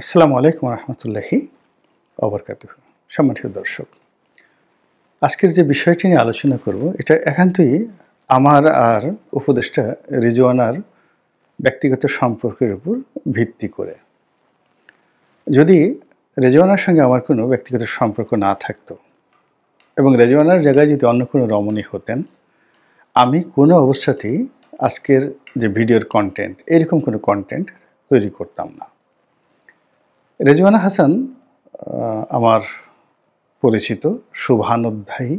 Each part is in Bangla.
আসসালামু আলাইকুম রহমতুল্লাহি অবরকাতুহ। সম্মানিত দর্শক, আজকের যে বিষয়টি নিয়ে আলোচনা করব এটা একান্তই আমার আর উপদেষ্টা রিজওয়ানার ব্যক্তিগত সম্পর্কের উপর ভিত্তি করে। যদি রেজওয়ানার সঙ্গে আমার কোনো ব্যক্তিগত সম্পর্ক না থাকতো এবং রেজওয়ানার জায়গায় যদি অন্য কোনো রমণী হতেন, আমি কোনো অবস্থাতেই আজকের যে ভিডিওর কন্টেন্ট এরকম কোনো কন্টেন্ট তৈরি করতাম না। রেজওয়ানা হাসান আমার পরিচিত শুভানুধ্যায়ী।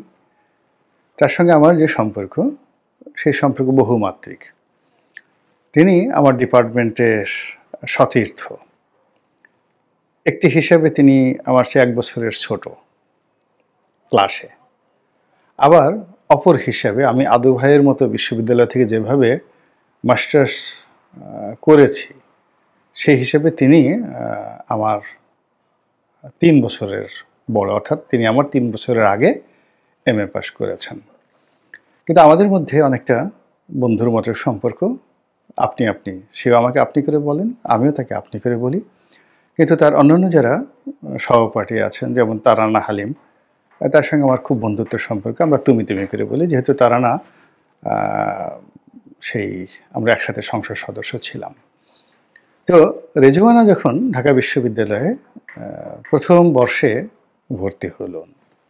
তার সঙ্গে আমার যে সম্পর্ক, সেই সম্পর্ক বহুমাত্রিক। তিনি আমার ডিপার্টমেন্টের সতীর্থ। একটি হিসাবে তিনি আমার চেয়ে 1 বছরের ছোট ক্লাসে। আবার অপর হিসাবে আমি আদু ভাইয়ের মতো বিশ্ববিদ্যালয় থেকে যেভাবে মাস্টার্স করেছি, সেই হিসেবে তিনি আমার 3 বছরের বড়, অর্থাৎ তিনি আমার 3 বছরের আগে MA পাস করেছেন। কিন্তু আমাদের মধ্যে অনেকটা বন্ধুর মতো সম্পর্ক, আপনি আপনি। সেও আমাকে আপনি করে বলেন, আমিও তাকে আপনি করে বলি। কিন্তু তার অন্যান্য যারা সহপাঠী আছেন, যেমন তারানা হালিম, তার সঙ্গে আমার খুব বন্ধুত্বের সম্পর্ক। আমরা তুমি তুমি করে বলি, যেহেতু তারানা সেই আমরা একসাথে সংসদ সদস্য ছিলাম। তো রেজওয়ানা যখন ঢাকা বিশ্ববিদ্যালয়ে প্রথম বর্ষে ভর্তি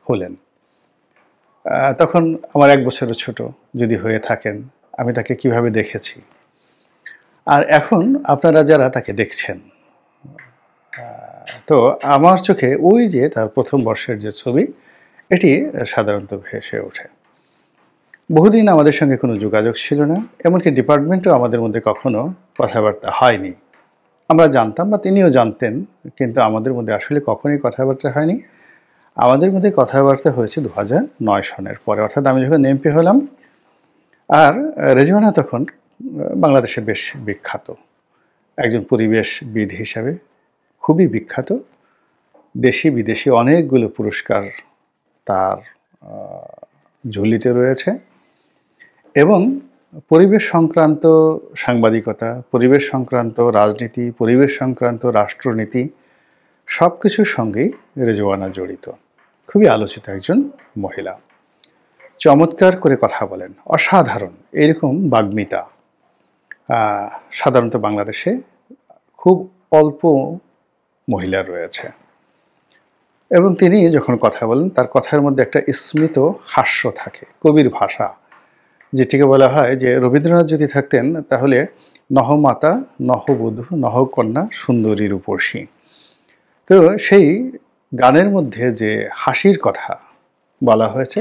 হলেন, তখন আমার 1 বছরের ছোট যদি হয়ে থাকেন, আমি তাকে কিভাবে দেখেছি, আর এখন আপনারা যারা তাকে দেখছেন, তো আমার চোখে ওই যে তার প্রথম বর্ষের যে ছবি, এটি সাধারণত ভেসে ওঠে। বহুদিন আমাদের সঙ্গে কোনো যোগাযোগ ছিল না, এমনকি ডিপার্টমেন্টেও আমাদের মধ্যে কখনো কথাবার্তা হয়নি। আমরা জানতাম বা তিনিও জানতেন, কিন্তু আমাদের মধ্যে আসলে কখনোই কথাবার্তা হয়নি। আমাদের মধ্যে কথাবার্তা হয়েছে 2009 সনের পরে, অর্থাৎ আমি যখন এমপি হলাম। আর রেজওয়ানা তখন বাংলাদেশে বেশ বিখ্যাত একজন পরিবেশবিদ হিসাবে, খুবই বিখ্যাত। দেশি বিদেশি অনেকগুলো পুরস্কার তার ঝুলিতে রয়েছে এবং পরিবেশ সংক্রান্ত সাংবাদিকতা, পরিবেশ সংক্রান্ত রাজনীতি, পরিবেশ সংক্রান্ত রাষ্ট্রনীতি সব কিছুর সঙ্গেই রেজওয়ানা জড়িত। খুবই আলোচিত একজন মহিলা, চমৎকার করে কথা বলেন, অসাধারণ এরকম বাগ্মিতা সাধারণত বাংলাদেশে খুব অল্প মহিলা রয়েছে। এবং তিনি যখন কথা বলেন, তার কথার মধ্যে একটা স্মিত হাস্য থাকে, কবির ভাষা, যেটিকে বলা হয় যে রবীন্দ্রনাথ যদি থাকতেন তাহলে নহমাতা নহবধূ নহকন্যা সুন্দরী রূপসী। তো সেই গানের মধ্যে যে হাসির কথা বলা হয়েছে,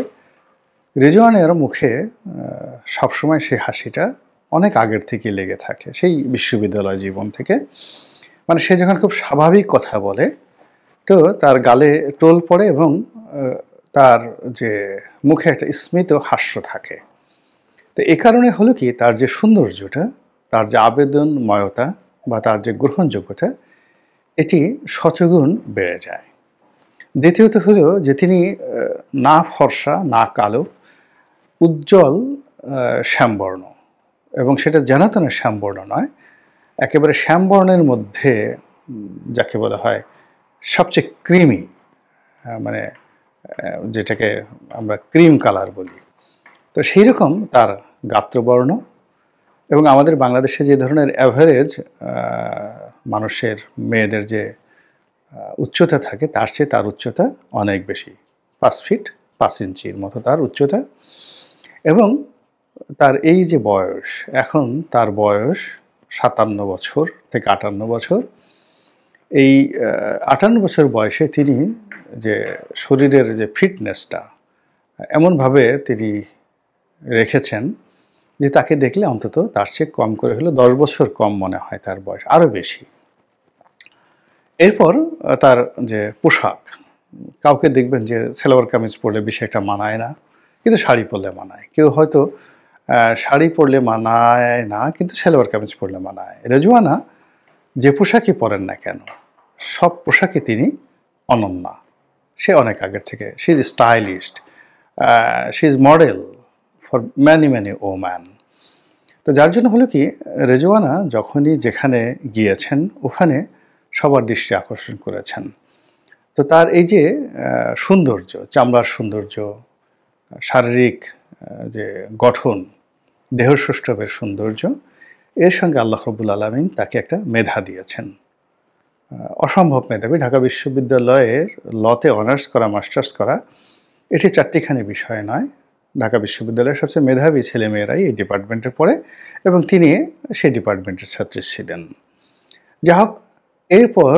রেজওয়ানের মুখে সবসময় সেই হাসিটা অনেক আগের থেকে লেগে থাকে, সেই বিশ্ববিদ্যালয় জীবন থেকে। মানে সে যখন খুব স্বাভাবিক কথা বলে, তো তার গালে টোল পড়ে এবং তার যে মুখে একটা স্মিত হাস্য থাকে। তো এ কারণে হলো কি, তার যে সৌন্দর্যটা, তার যে আবেদনময়তা বা তার যে গ্রহণযোগ্যতা, এটি শতগুণ বেড়ে যায়। দ্বিতীয়ত হলো যে তিনি না ফর্সা না কালো, উজ্জ্বল শ্যামবর্ণ, এবং সেটা যেন শ্যামবর্ণ নয়, একেবারে শ্যামবর্ণের মধ্যে যাকে বলা হয় সবচেয়ে ক্রিমি, মানে যেটাকে আমরা ক্রিম কালার বলি, তো সেই রকম তার গাত্রবর্ণ। এবং আমাদের বাংলাদেশে যে ধরনের অ্যাভারেজ মানুষের মেয়েদের যে উচ্চতা থাকে, তার চেয়ে তার উচ্চতা অনেক বেশি, 5 ফিট 5 ইঞ্চির মতো তার উচ্চতা। এবং তার এই যে বয়স, এখন তার বয়স 57 বছর থেকে 58 বছর। এই 58 বছর বয়সে তিনি যে শরীরের যে ফিটনেসটা এমনভাবে তিনি রেখেছেন যে তাকে দেখলে অন্তত তার চেয়ে কম করে হলো 10 বছর কম মনে হয় তার বয়স, আরও বেশি। এরপর তার যে পোশাক, কাউকে দেখবেন যে সালোয়ার কামিজ পরলে বেশি একটা মানায় না, কিন্তু শাড়ি পরলে মানায়। কেউ হয়তো শাড়ি পরলে মানায় না, কিন্তু সালোয়ার কামিজ পরলে মানায়। রেজওয়ানা যে পোশাকই পরেন না কেন, সব পোশাকে তিনি অনন্যা। সে অনেক আগের থেকে, she is stylist, she is model for many many woman. তো যার জন্য হলো কি, রেজওয়ানা যখনই যেখানে গিয়েছেন, ওখানে সবার দৃষ্টি আকর্ষণ করেছেন। তো তার এই যে সৌন্দর্য, চামড়ার সৌন্দর্য, শারীরিক যে গঠন, দেহসৌষ্ঠবের সৌন্দর্য, এর সঙ্গে আল্লাহ রাব্বুল আলামিন তাকে একটা মেধা দিয়েছেন। অসম্ভব মেধাবী। ঢাকা বিশ্ববিদ্যালয়ের লতে অনার্স করা, মাস্টার্স করা, এটি চারটিখানি বিষয় নয়। ঢাকা বিশ্ববিদ্যালয়ের সবচেয়ে মেধাবী ছেলেমেয়েরাই এই ডিপার্টমেন্টে পড়ে এবং তিনি সেই ডিপার্টমেন্টের ছাত্রী ছিলেন। যা হোক, এরপর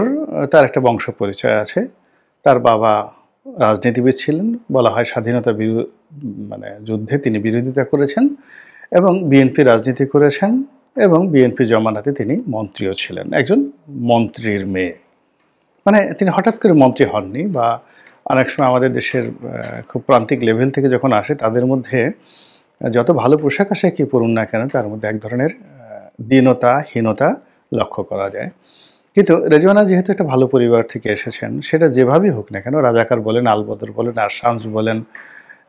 তার একটা বংশ পরিচয় আছে। তার বাবা রাজনীতিবিদ ছিলেন, বলা হয় স্বাধীনতা যুদ্ধে তিনি বিরোধিতা করেছেন এবং বিএনপি রাজনীতি করেছেন এবং বিএনপি জমানাতে তিনি মন্ত্রীও ছিলেন, একজন মন্ত্রীর মেয়ে। মানে তিনি হঠাৎ করে মন্ত্রী হননি, বা অনেক সময় আমাদের দেশের খুব প্রান্তিক লেভেল থেকে যখন আসে তাদের মধ্যে যত ভালো পোশাক আশাকই পরুন না কেন তার মধ্যে এক ধরনের দীনতা, হীনতা লক্ষ্য করা যায়। কিন্তু রেজওয়ানা যেহেতু একটা ভালো পরিবার থেকে এসেছেন, সেটা যেভাবেই হোক না কেন, রাজাকার বলেন, আলবদর বলেন, আর শামস বলেন,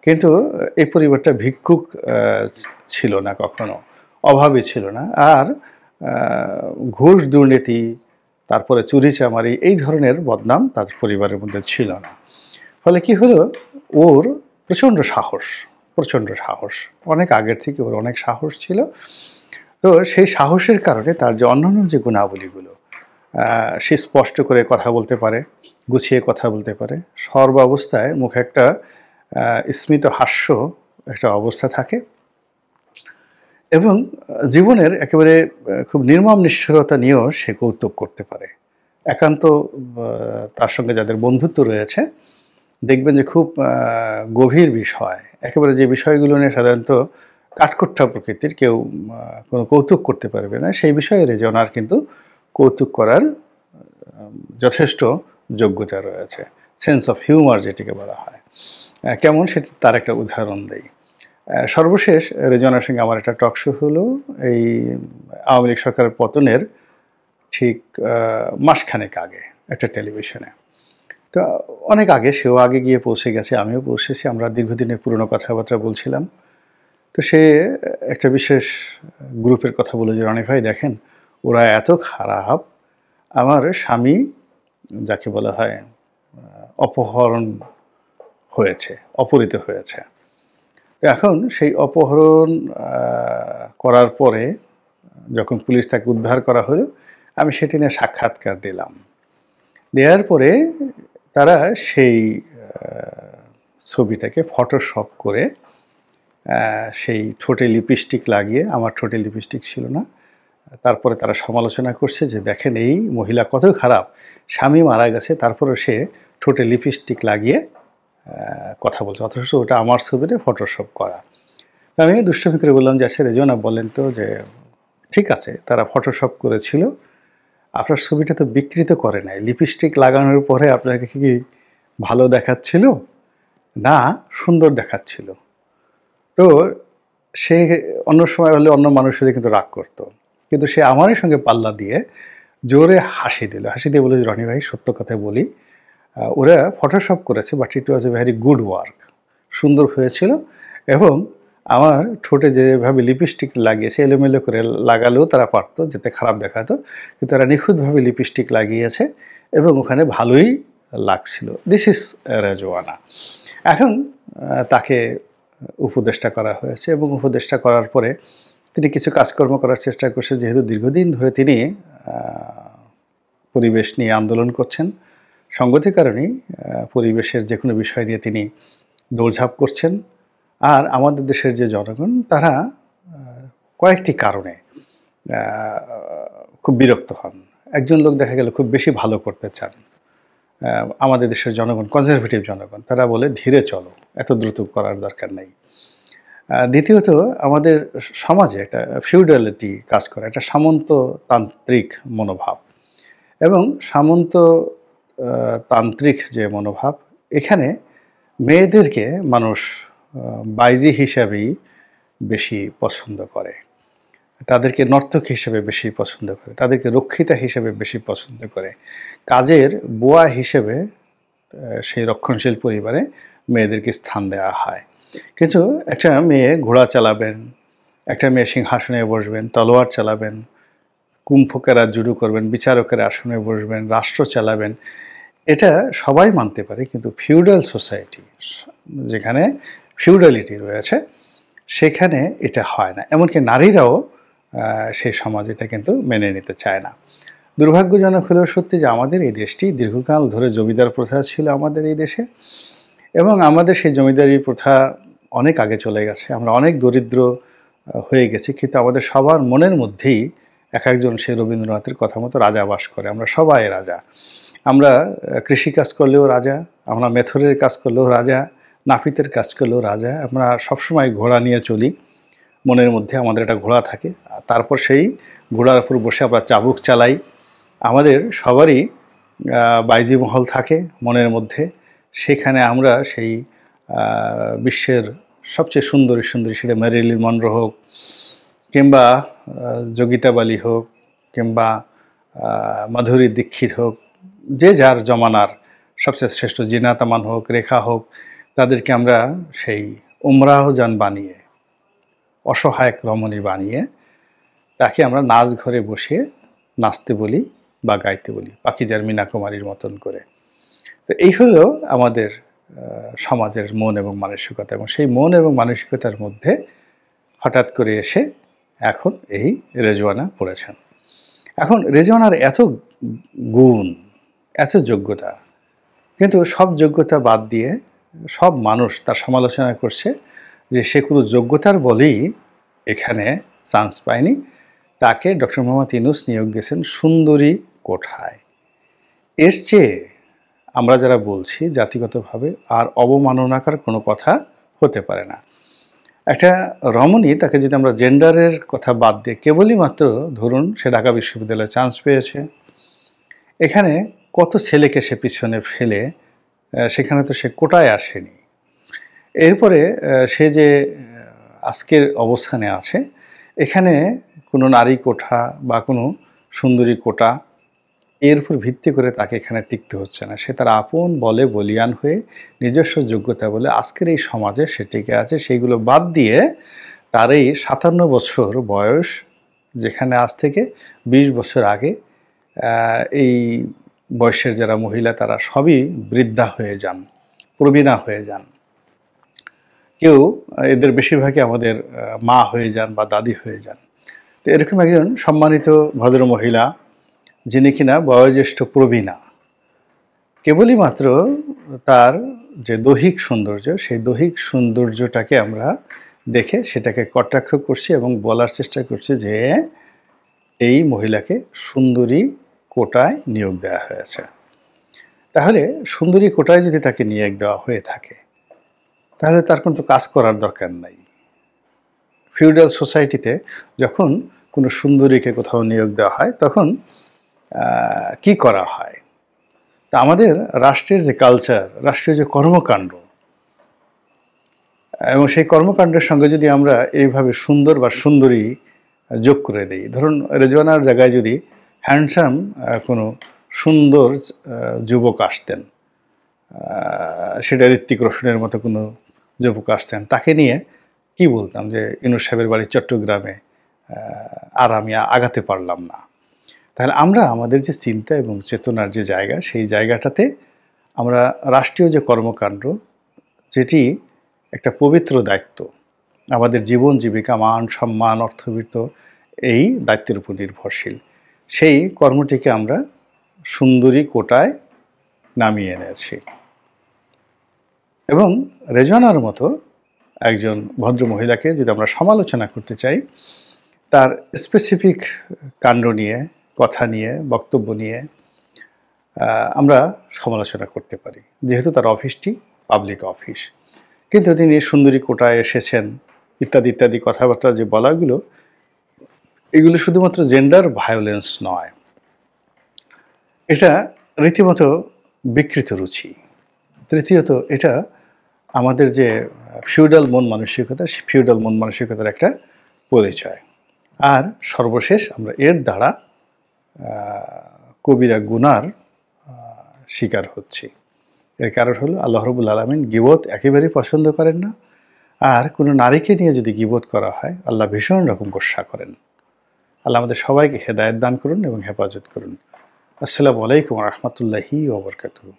কিন্তু এই পরিবারটা ভিক্ষুক ছিল না কখনো, অভাবী ছিল না। আর ঘুষ, দুর্নীতি, তারপরে চুরি চামারি, এই ধরনের বদনাম তাদের পরিবারের মধ্যে ছিল না। ফলে কি হলো, ওর প্রচণ্ড সাহস, অনেক আগের থেকে ওর অনেক সাহস ছিল। তো সেই সাহসের কারণে তার যে অন্যান্য যে গুণাবলীগুলো, সে স্পষ্ট করে কথা বলতে পারে, গুছিয়ে কথা বলতে পারে, সর্বাবস্থায় মুখে একটা স্মিত হাস্য একটা অবস্থা থাকে এবং জীবনের একেবারে খুব নির্মম নিষ্ঠুরতা নিয়েও সে কৌতুক করতে পারে। একান্ত তার সঙ্গে যাদের বন্ধুত্ব রয়েছে দেখবেন যে খুব গভীর বিষয়, একেবারে যে বিষয়গুলো নিয়ে সাধারণত কাঠখোট্টা প্রকৃতির, কেউ কোনো কৌতুক করতে পারবে না, সেই বিষয়ে রেজওয়ানার কিন্তু কৌতুক করার যথেষ্ট যোগ্যতা রয়েছে। সেন্স অফ হিউমার যেটিকে বলা হয়। কেমন, সেটা তার একটা উদাহরণ দেই। সর্বশেষ রেজওয়ানার সঙ্গে আমার একটা টক শো হলো এই আওয়ামী লীগ সরকারের পতনের ঠিক মাসখানেক আগে একটা টেলিভিশনে। তো অনেক আগে, সেও আগে গিয়ে পৌঁছে গেছে, আমিও পৌঁছেছি, আমরা দীর্ঘদিনের পুরনো কথাবার্তা বলছিলাম। তো সে একটা বিশেষ গ্রুপের কথা বলে যে, রনি ভাই দেখেন, ওরা এত খারাপ, আমার স্বামী যাকে বলা হয় অপহরণ হয়েছে, অপহৃত হয়েছে। এখন সেই অপহরণ করার পরে যখন পুলিশ তাকে উদ্ধার করা হলো, আমি সেটি নিয়ে সাক্ষাৎকার দিলাম। দেওয়ার পরে তারা সেই ছবিটাকে ফটোশপ করে সেই ঠোঁটে লিপস্টিক লাগিয়ে, আমার ঠোঁটে লিপস্টিক ছিল না, তারপরে তারা সমালোচনা করছে যে দেখেন এই মহিলা কত খারাপ, স্বামী মারা গেছে তারপরে সে ঠোঁটে লিপস্টিক লাগিয়ে কথা বলছে, অথচ ওটা আমার ছবিতে ফটোশপ করা। আমি দুষ্টমি করে বললাম যে আচ্ছা রেজওয়ানা বলেন তো, যে ঠিক আছে তারা ফটোশপ করেছিল, আপনার ছবিটা তো বিকৃত করে নাই, লিপস্টিক লাগানোর পরে আপনাকে কি ভালো দেখাচ্ছিল না সুন্দর দেখাচ্ছিল? তো সে অন্য সময় হলে অন্য মানুষের কিন্তু রাগ করতো, কিন্তু সে আমারই সঙ্গে পাল্লা দিয়ে জোরে হাসি দিল, হাসি দিয়ে বলে, রনি ভাই সত্য কথা বলি, ওরা ফটোশপ করেছে, but it was a very good work, সুন্দর হয়েছিল। এবং আমার ঠোঁটে যেভাবে লিপস্টিক লাগিয়েছে, এলোমেলো করে লাগালেও তারা পারতো, যেতে খারাপ দেখাতো, কিন্তু তারা নিখুঁতভাবে লিপস্টিক লাগিয়েছে এবং ওখানে ভালোই লাগছিল। This is Rezwana. এখন তাকে উপদেষ্টা করা হয়েছে এবং উপদেষ্টা করার পরে তিনি কিছু কাজকর্ম করার চেষ্টা করছে, যেহেতু দীর্ঘদিন ধরে তিনি পরিবেশ নিয়ে আন্দোলন করছেন, সঙ্গতির কারণেই পরিবেশের যে কোনো বিষয় নিয়ে তিনি দৌড়ঝাঁপ করছেন। আর আমাদের দেশের যে জনগণ, তারা কয়েকটি কারণে খুব বিরক্ত হন। একজন লোক দেখা গেল খুব বেশি ভালো করতে চান, আমাদের দেশের জনগণ কনজারভেটিভ জনগণ, তারা বলে ধীরে চলো, এত দ্রুত করার দরকার নেই। দ্বিতীয়ত, আমাদের সমাজে একটা ফিউডালিটি কাজ করে, একটা সামন্ততান্ত্রিক মনোভাব, এবং সামন্ততান্ত্রিক যে মনোভাব, এখানে মেয়েদেরকে মানুষ বাইজি হিসাবেই বেশি পছন্দ করে, তাদেরকে নর্তক হিসেবে বেশি পছন্দ করে, তাদেরকে রক্ষিতা হিসেবে বেশি পছন্দ করে, কাজের বুয়া হিসেবে সেই রক্ষণশীল পরিবারে মেয়েদেরকে স্থান দেওয়া হয়। কিন্তু একটা মেয়ে ঘোড়া চালাবেন, একটা মেয়ে সিংহাসনে বসবেন, তলোয়ার চালাবেন, কুম্ভকারা জুডু করবেন, বিচারকের আসনে বসবেন, রাষ্ট্র চালাবেন, এটা সবাই মানতে পারে। কিন্তু ফিউডাল সোসাইটি, যেখানে ফিউডালিটি রয়েছে, সেখানে এটা হয় না। এমনকি নারীরাও সেই সমাজ এটা কিন্তু মেনে নিতে চায় না। দুর্ভাগ্যজনক হলেও সত্যি যে আমাদের এই দেশটি দীর্ঘকাল ধরে জমিদার প্রথা ছিল আমাদের এই দেশে, এবং আমাদের সেই জমিদারি প্রথা অনেক আগে চলে গেছে। আমরা অনেক দরিদ্র হয়ে গেছি, কিন্তু আমাদের সবার মনের মধ্যেই এক একজন সেই রবীন্দ্রনাথের কথা মতো রাজা বাস করে। আমরা সবাই রাজা। আমরা কৃষিকাজ করলেও রাজা, আমরা মেথরের কাজ করলেও রাজা, নাপিতের কাজ করলেও রাজা। আমরা সবসময় ঘোড়া নিয়ে চলি, মনের মধ্যে আমাদের একটা ঘোড়া থাকে। তারপর সেই ঘোড়ার উপর বসে আমরা চাবুক চালাই। আমাদের সবারই বাইজি মহল থাকে মনের মধ্যে। সেখানে আমরা সেই বিশ্বের সবচেয়ে সুন্দরী সুন্দরী, সেটা ম্যারিলিন মনরো হোক, কিংবা যোগিতা বালি হোক, কিংবা মাধুরী দীক্ষিত হোক, যে যার জমানার সবচেয়ে শ্রেষ্ঠ জিনাত আমান হোক, রেখা হোক, তাদেরকে আমরা সেই উমরাহজান বানিয়ে, অসহায়ক রমণী বানিয়ে, তাকে আমরা নাচ ঘরে বসিয়ে নাচতে বলি বা গাইতে বলি, পাকিজার মীনা কুমারীর মতন করে। তো এই হলো আমাদের সমাজের মন এবং মানসিকতা। এবং সেই মন এবং মানসিকতার মধ্যে হঠাৎ করে এসে এখন এই রেজওয়ানা পড়েছেন। এখন রেজওয়ানার এত গুণ, এত যোগ্যতা, কিন্তু সব যোগ্যতা বাদ দিয়ে সব মানুষ তার সমালোচনা করছে যে সে কোনো যোগ্যতার বলেই এখানে চান্স পায়নি। তাকে ডক্টর মোহাম্মদ ইউনূস নিয়োগ দিয়েছেন সুন্দরী কোঠায়। এর চেয়ে আমরা যারা বলছি জাতিগতভাবে আর অবমাননাকর কোনো কথা হতে পারে না। একটা রমণী, তাকে যদি আমরা জেন্ডারের কথা বাদ দিয়ে কেবলই মাত্র ধরুন সে ঢাকা বিশ্ববিদ্যালয়ে চান্স পেয়েছে, এখানে কত ছেলেকে সে পিছনে ফেলে, সেখানে তো সে কোটায় আসেনি। এরপরে সে যে আজকের অবস্থানে আছে, এখানে কোনো নারী কোঠা বা কোনো সুন্দরী কোটা, এর উপর ভিত্তি করে তাকে এখানে টিকতে হচ্ছে না। সে তার আপন বলে বলিয়ান হয়ে নিজস্ব যোগ্যতা বলে আজকের এই সমাজে সে টিকে আছে। সেইগুলো বাদ দিয়ে তার এই 57 বছর বয়স, যেখানে আজ থেকে 20 বছর আগে এই বয়সের যারা মহিলা তারা সবই বৃদ্ধা হয়ে যান, প্রবীণা হয়ে যান। কেউ এদের বেশিরভাগই আমাদের মা হয়ে যান বা দাদি হয়ে যান। তো এরকম একজন সম্মানিত ভদ্র মহিলা, যিনি কিনা বয়োজ্যেষ্ঠ প্রবীণা, কেবলই মাত্র তার যে দৈহিক সৌন্দর্য, সেই দৈহিক সৌন্দর্যটাকে আমরা দেখে সেটাকে কটাক্ষ করছি এবং বলার চেষ্টা করছি যে এই মহিলাকে সুন্দরী কোটায় নিয়োগ দেওয়া হয়েছে। তাহলে সুন্দরী কোটায় যদি তাকে নিয়োগ দেওয়া হয়ে থাকে, তাহলে তার কিন্তু কাজ করার দরকার নাই। ফিউডাল সোসাইটিতে যখন কোনো সুন্দরীকে কোথাও নিয়োগ দেওয়া হয়, তখন কি করা হয়? তা আমাদের রাষ্ট্রের যে কালচার, রাষ্ট্রীয় যে কর্মকাণ্ড, এবং সেই কর্মকাণ্ডের সঙ্গে যদি আমরা এইভাবে সুন্দর বা সুন্দরী যোগ করে দিই, ধরুন রেজওয়ানার জায়গায় যদি হ্যান্ডসাম কোনো সুন্দর যুবক আসতেন, সেটা ঋত্বিক রোশনের মতো কোনো যুবক আসতেন, তাকে নিয়ে কি বলতাম যে ইউনূস সাহেবের বাড়ি চট্টগ্রামে, আর আমি আগাতে পারলাম না। তাহলে আমরা আমাদের যে চিন্তা এবং চেতনার যে জায়গা, সেই জায়গাটাতে আমরা রাষ্ট্রীয় যে কর্মকাণ্ড, যেটি একটা পবিত্র দায়িত্ব, আমাদের জীবন জীবিকা, মান সম্মান, অর্থবিত্ত এই দায়িত্বের উপর নির্ভরশীল, সেই কর্মটিকে আমরা সুন্দরী কোটায় নামিয়ে এনেছি। এবং রেজওয়ানার মতো একজন ভদ্র মহিলাকে যদি আমরা সমালোচনা করতে চাই, তার স্পেসিফিক কাণ্ড নিয়ে, কথা নিয়ে, বক্তব্য নিয়ে আমরা সমালোচনা করতে পারি, যেহেতু তার অফিসটি পাবলিক অফিস। কিন্তু তিনি সুন্দরী কোটায় এসেছেন ইত্যাদি ইত্যাদি কথাবার্তা যে বলাগুলো, এগুলো শুধুমাত্র জেন্ডার ভায়োলেন্স নয়, এটা রীতিমতো বিকৃত রুচি। তৃতীয়ত, এটা আমাদের যে ফিউডাল মন মানসিকতা, সেই ফিউডাল মন মানসিকতার একটা পরিচয়। আর সর্বশেষ আমরা এর দ্বারা কবিরা গুনার শিকার হচ্ছি। এর কারণ হলো আল্লাহ রাব্বুল আলামিন গীবত একেবারেই পছন্দ করেন না। আর কোনো নারীকে নিয়ে যদি গীবত করা হয়, আল্লাহ ভীষণ রকম গোস্বা করেন। আল্লাহ আমাদের সবাইকে হেদায়েত দান করুন এবং হেফাজত করুন। আসসালামু আলাইকুম ওয়া রাহমাতুল্লাহি ওয়া বারাকাতুহু।